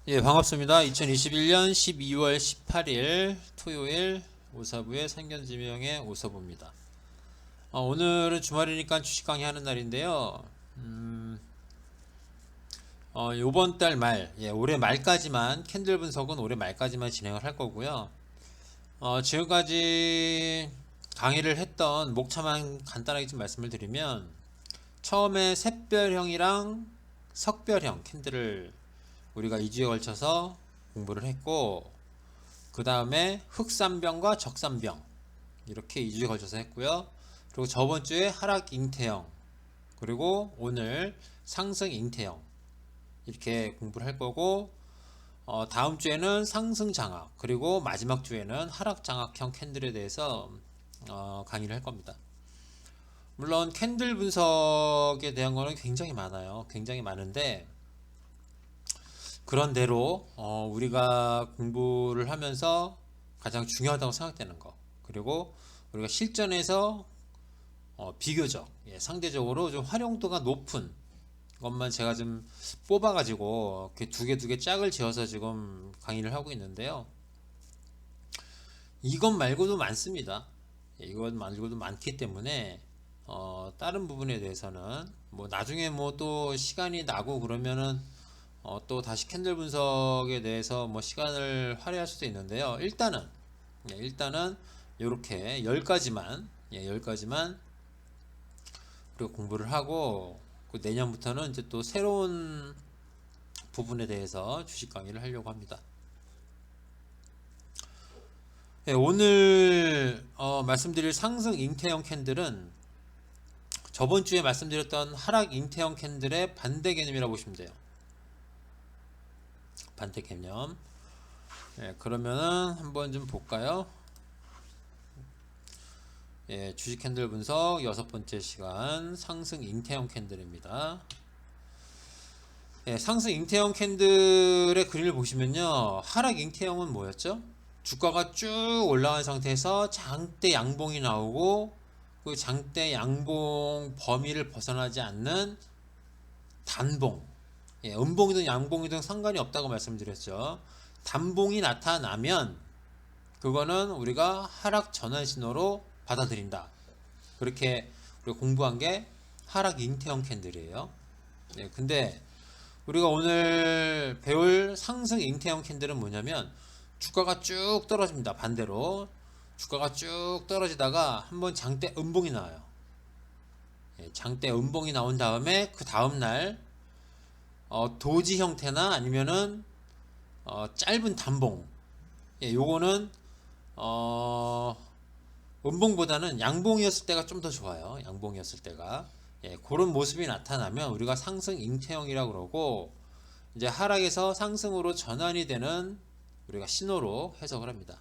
예, 반갑습니다. 2021년 12월 18일 토요일 오사부의 상견지명의 오사부입니다. 오늘은 주말이니까 주식 강의하는 날인데요. 요번 달 말, 올해 말까지만 캔들 분석은 올해 말까지만 진행을 할 거고요. 지금까지 강의를 했던 목차만 간단하게 좀 말씀을 드리면, 처음에 샛별형이랑 석별형 캔들을 우리가 2주에 걸쳐서 공부를 했고, 그 다음에 흑삼병과 적삼병 이렇게 2주에 걸쳐서 했고요. 그리고 저번 주에 하락 잉태형, 그리고 오늘 상승 잉태형 이렇게 공부를 할 거고, 다음 주에는 상승 장악, 그리고 마지막 주에는 하락 장악형 캔들에 대해서 강의를 할 겁니다. 물론 캔들 분석에 대한 거는 굉장히 많아요. 굉장히 많은데, 그런대로 우리가 공부를 하면서 가장 중요하다고 생각되는 거, 그리고 우리가 실전에서 비교적 상대적으로 좀 활용도가 높은 것만 제가 좀 뽑아가지고 이렇게 두 개 짝을 지어서 지금 강의를 하고 있는데요. 이것 말고도 많습니다. 이것 말고도 많기 때문에 다른 부분에 대해서는 뭐 나중에 뭐 또 시간이 나고 그러면은 또 다시 캔들 분석에 대해서 뭐 시간을 할애할 수도 있는데요. 일단은 이렇게 10가지만 10가지만 우리가 공부를 하고, 그 내년부터는 이제 또 새로운 부분에 대해서 주식 강의를 하려고 합니다. 오늘 말씀드릴 상승 잉태형 캔들은 저번 주에 말씀드렸던 하락 잉태형 캔들의 반대 개념이라고 보시면 돼요. 반대 개념. 그러면은 한번 좀 볼까요? 주식 캔들 분석 6번째 시간 상승 잉태형 캔들입니다. 상승 잉태형 캔들의 그림을 보시면요, 하락 잉태형은 뭐였죠? 주가가 쭉 올라간 상태에서 장대 양봉이 나오고, 그 장대 양봉 범위를 벗어나지 않는 단봉, 음봉이든 양봉이든 상관이 없다고 말씀드렸죠. 단봉이 나타나면 그거는 우리가 하락 전환 신호로 받아들인다. 그렇게 우리가 공부한 게 하락 잉태형 캔들이에요. 근데 우리가 오늘 배울 상승 잉태형 캔들은 뭐냐면, 주가가 쭉 떨어집니다. 반대로 주가가 쭉 떨어지다가 한번 장대 음봉이 나와요. 장대 음봉이 나온 다음에 그 다음날 도지 형태나 아니면은 짧은 단봉, 요거는 음봉보다는 양봉이었을 때가 좀 더 좋아요. 양봉이었을 때가 그런 모습이 나타나면 우리가 상승 잉태형이라고 그러고, 이제 하락에서 상승으로 전환이 되는 우리가 신호로 해석을 합니다.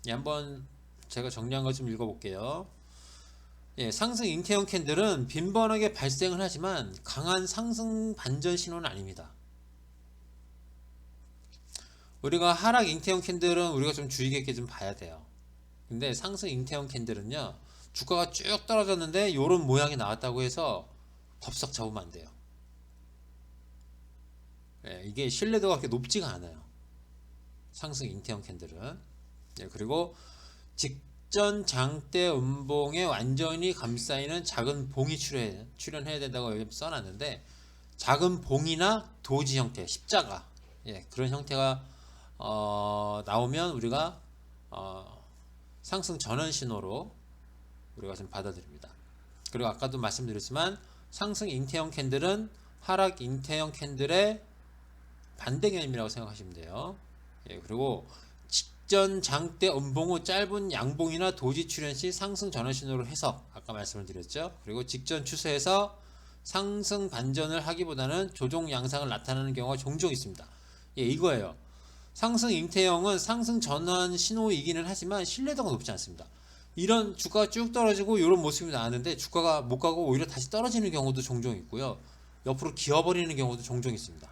한번 제가 정리한 것 좀 읽어볼게요. 상승 잉태형 캔들은 빈번하게 발생을 하지만 강한 상승 반전 신호는 아닙니다. 우리가 하락 잉태형 캔들은 우리가 좀 주의 깊게 좀 봐야 돼요. 근데 상승 잉태형 캔들은요, 주가가 쭉 떨어졌는데 이런 모양이 나왔다고 해서 덥석 잡으면 안 돼요. 이게 신뢰도가 그렇게 높지가 않아요. 상승 잉태형 캔들은. 그리고 직전 장대 음봉에 완전히 감싸이는 작은 봉이 출현해야 된다고 여기 써놨는데, 작은 봉이나 도지 형태, 십자가, 그런 형태가 나오면 우리가 상승 전환 신호로 우리가 좀 받아들입니다. 그리고 아까도 말씀드렸지만 상승 잉태형 캔들은 하락 잉태형 캔들의 반대 개념이라고 생각하시면 돼요. 그리고 직전 장대 음봉 후 짧은 양봉이나 도지 출현 시 상승 전환 신호로 해석, 아까 말씀을 드렸죠. 그리고 직전 추세에서 상승 반전을 하기보다는 조정 양상을 나타내는 경우가 종종 있습니다. 이거예요. 상승 잉태형은 상승 전환 신호이기는 하지만 신뢰도가 높지 않습니다. 이런 주가가 쭉 떨어지고 이런 모습이 나왔는데 주가가 못 가고 오히려 다시 떨어지는 경우도 종종 있고요. 옆으로 기어버리는 경우도 종종 있습니다.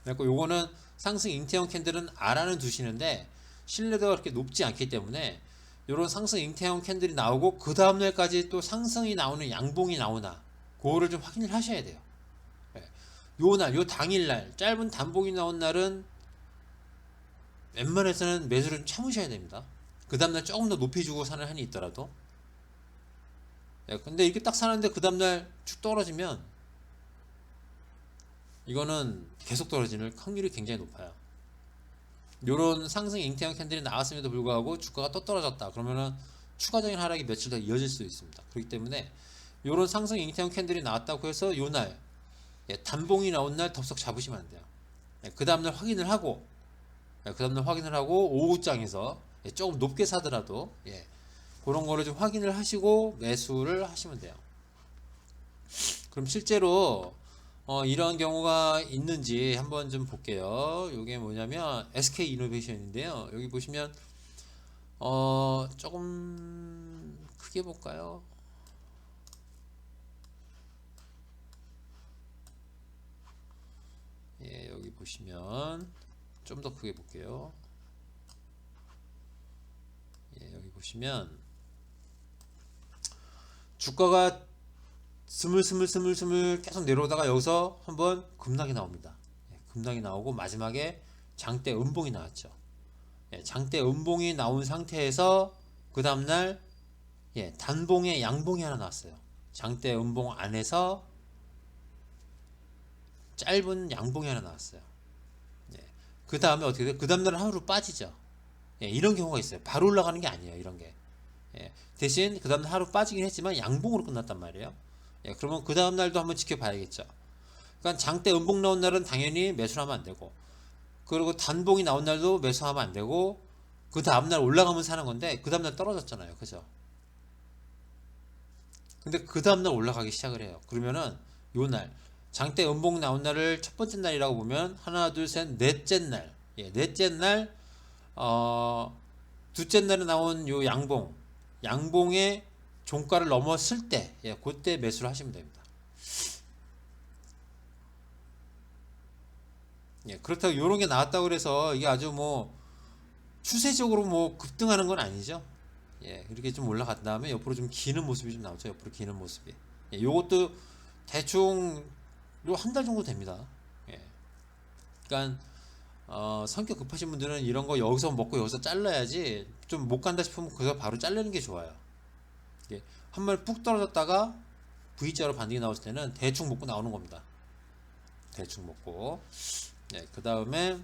그래서 요거는 상승 잉태형 캔들은 알아는 두시는데 신뢰도가 그렇게 높지 않기 때문에, 이런 상승 잉태형 캔들이 나오고 그 다음날까지 또 상승이 나오는 양봉이 나오나 그거를 좀 확인을 하셔야 돼요. 요 날, 요 당일날 짧은 단봉이 나온 날은 웬만해서는 매수를 참으셔야 됩니다. 그 다음날 조금 더 높이 주고 사는 한이 있더라도. 예, 근데 이렇게 딱 사는데 그 다음날 쭉 떨어지면 이거는 계속 떨어지는 확률이 굉장히 높아요. 요런 상승 잉태형 캔들이 나왔음에도 불구하고 주가가 또 떨어졌다 그러면은 추가적인 하락이 며칠 더 이어질 수 있습니다. 그렇기 때문에 요런 상승 잉태형 캔들이 나왔다고 해서 요날, 예, 단봉이 나온 날 덥석 잡으시면 안 돼요. 예, 그 다음날 확인을 하고, 예, 그 다음날 확인을 하고 오후장에서, 예, 조금 높게 사더라도, 예, 그런 거를 좀 확인을 하시고 매수를 하시면 돼요. 그럼 실제로 이런 경우가 있는지 한번 좀 볼게요. 이게 뭐냐면 SK 이노베이션인데요. 여기 보시면 조금 크게 볼까요? 예, 여기 보시면 좀 더 크게 볼게요. 예, 여기 보시면 주가가 스물스물 계속 내려오다가 여기서 한번 급락이 나옵니다. 예, 급락이 나오고 마지막에 장대 음봉이 나왔죠. 예, 장대 음봉이 나온 상태에서 그 다음날, 예, 단봉에 양봉이 하나 나왔어요. 장대 음봉 안에서 짧은 양봉이 하나 나왔어요. 예, 그 다음에 어떻게 돼요? 그 다음날은 하루 빠지죠. 예, 이런 경우가 있어요. 바로 올라가는 게 아니에요. 이런 게. 예, 대신 그 다음날 하루 빠지긴 했지만 양봉으로 끝났단 말이에요. 예, 그러면 그 다음날도 한번 지켜봐야겠죠. 그러니까 장대 음봉 나온 날은 당연히 매수를 하면 안 되고, 그리고 단봉이 나온 날도 매수하면 안 되고, 그 다음날 올라가면 사는 건데 그 다음날 떨어졌잖아요. 그죠? 근데 그 다음날 올라가기 시작을 해요. 그러면은 요날 장대 음봉 나온 날을 첫 번째 날이라고 보면 하나 둘 셋 넷째 날, 예, 넷째 날, 둘째 날에 나온 요 양봉의 종가를 넘었을 때, 예, 그때 매수를 하시면 됩니다. 예, 그렇다고 요런 게 나왔다고 그래서 이게 아주 뭐 추세적으로 뭐 급등하는 건 아니죠. 예, 이렇게 좀 올라간 다음에 옆으로 좀 기는 모습이 좀 나오죠. 옆으로 기는 모습이. 예, 요것도 대충 요 한 달 정도 됩니다. 예. 그러니까 성격 급하신 분들은 이런 거 여기서 먹고 여기서 잘라야지, 좀 못 간다 싶으면 그거 바로 자르는 게 좋아요. 예. 한 번 푹 떨어졌다가 V자로 반등이 나올 때는 대충 먹고 나오는 겁니다. 대충 먹고. 예, 그 다음에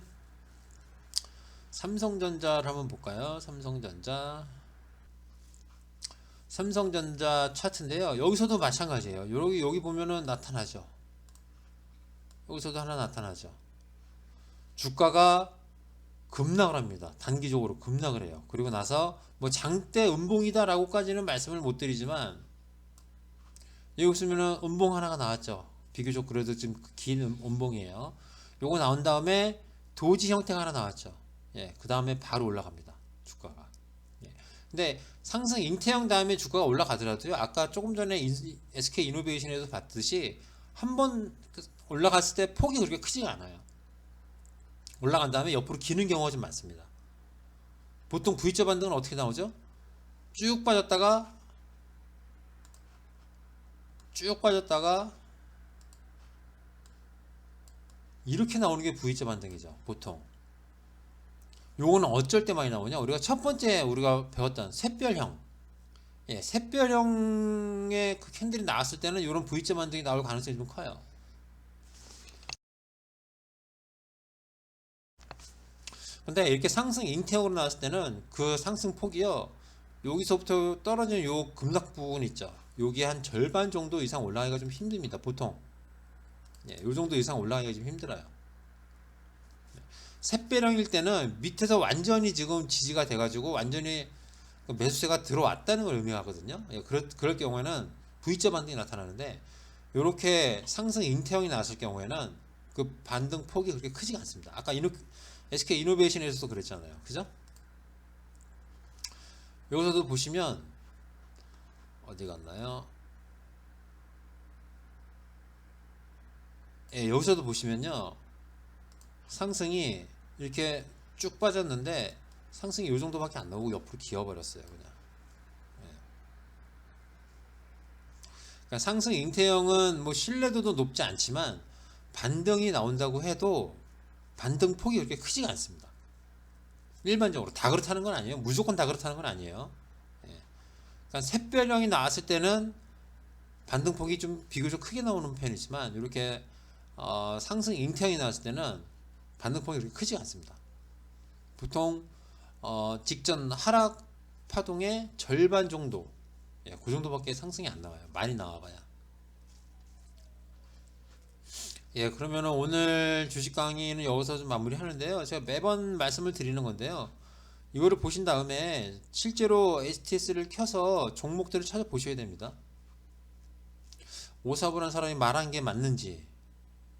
삼성전자를 한번 볼까요? 삼성전자 차트인데요. 여기서도 마찬가지예요. 여기 보면은 나타나죠. 여기서도 하나 나타나죠. 주가가 급락을 합니다. 단기적으로 급락을 해요. 그리고 나서 뭐 장대 음봉이다라고까지는 말씀을 못 드리지만, 여기 보시면은 음봉 하나가 나왔죠. 비교적 그래도 좀 긴 음봉이에요. 요거 나온 다음에 도지 형태가 하나 나왔죠. 예, 그 다음에 바로 올라갑니다. 주가가. 예. 근데 상승 잉태형 다음에 주가가 올라가더라도요. 아까 조금 전에 SK 이노베이션에서 봤듯이 한번 올라갔을 때 폭이 그렇게 크지가 않아요. 올라간 다음에 옆으로 기는 경우가 좀 많습니다. 보통 V자 반등은 어떻게 나오죠? 쭉 빠졌다가 이렇게 나오는 게 V자 반등이죠. 보통. 요거는 어쩔 때 많이 나오냐? 우리가 첫 번째 우리가 배웠던 샛별형, 예, 샛별형의 그 캔들이 나왔을 때는 이런 V자 반등이 나올 가능성이 좀 커요. 근데 이렇게 상승 잉태형으로 나왔을 때는 그 상승 폭이요, 여기서부터 떨어지는 요 급락 부분 있죠. 여기 한 절반 정도 이상 올라가기가 좀 힘듭니다. 보통. 예, 요 정도 이상 올라가기가 좀 힘들어요. 샛별형일 때는 밑에서 완전히 지금 지지가 돼가지고 완전히 매수세가 들어왔다는 걸 의미하거든요. 예, 그럴 경우에는 V자 반등이 나타나는데, 이렇게 상승 잉태형이 나왔을 경우에는 그 반등 폭이 그렇게 크지가 않습니다. 아까 SK 이노베이션에서도 그랬잖아요. 그죠? 여기서도 보시면 어디 갔나요? 예, 여기서도 보시면요, 상승이 이렇게 쭉 빠졌는데 상승이 이 정도밖에 안 나오고 옆으로 기어버렸어요. 그냥. 예. 그러니까 상승 잉태형은 뭐 신뢰도도 높지 않지만 반등이 나온다고 해도 반등폭이 그렇게 크지가 않습니다. 일반적으로 다 그렇다는 건 아니에요. 무조건 다 그렇다는 건 아니에요. 예. 그러니까 샛별형이 나왔을 때는 반등폭이 좀 비교적 크게 나오는 편이지만 이렇게 상승 잉태형이 나왔을 때는 반등폭이 그렇게 크지 않습니다. 보통 직전 하락 파동의 절반 정도, 예, 그 정도밖에 상승이 안 나와요. 많이 나와봐야. 예, 그러면은 오늘 주식 강의는 여기서 좀 마무리 하는데요. 제가 매번 말씀을 드리는 건데요. 이거를 보신 다음에 실제로 STS를 켜서 종목들을 찾아보셔야 됩니다. 오사분한 사람이 말한 게 맞는지,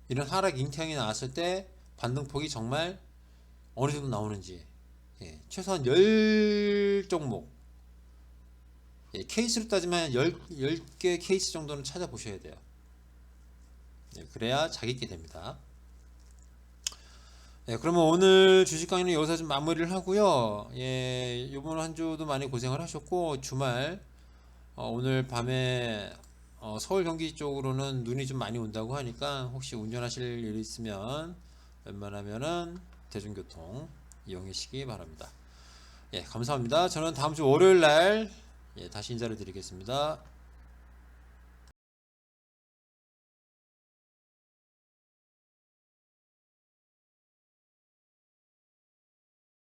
이런 하락 잉태형이 나왔을 때 반등폭이 정말 어느 정도 나오는지, 예, 최소한 10종목, 예, 케이스로 따지면 10개 케이스 정도는 찾아보셔야 돼요. 예, 그래야 자기게 됩니다. 예, 그러면 오늘 주식 강의는 여기서 좀 마무리를 하고요. 예, 이번 한 주도 많이 고생을 하셨고, 주말, 오늘 밤에 서울 경기 쪽으로는 눈이 좀 많이 온다고 하니까 혹시 운전하실 일 있으면 웬만하면은 대중교통 이용하시기 바랍니다. 예, 감사합니다. 저는 다음 주 월요일 날, 예, 다시 인사를 드리겠습니다.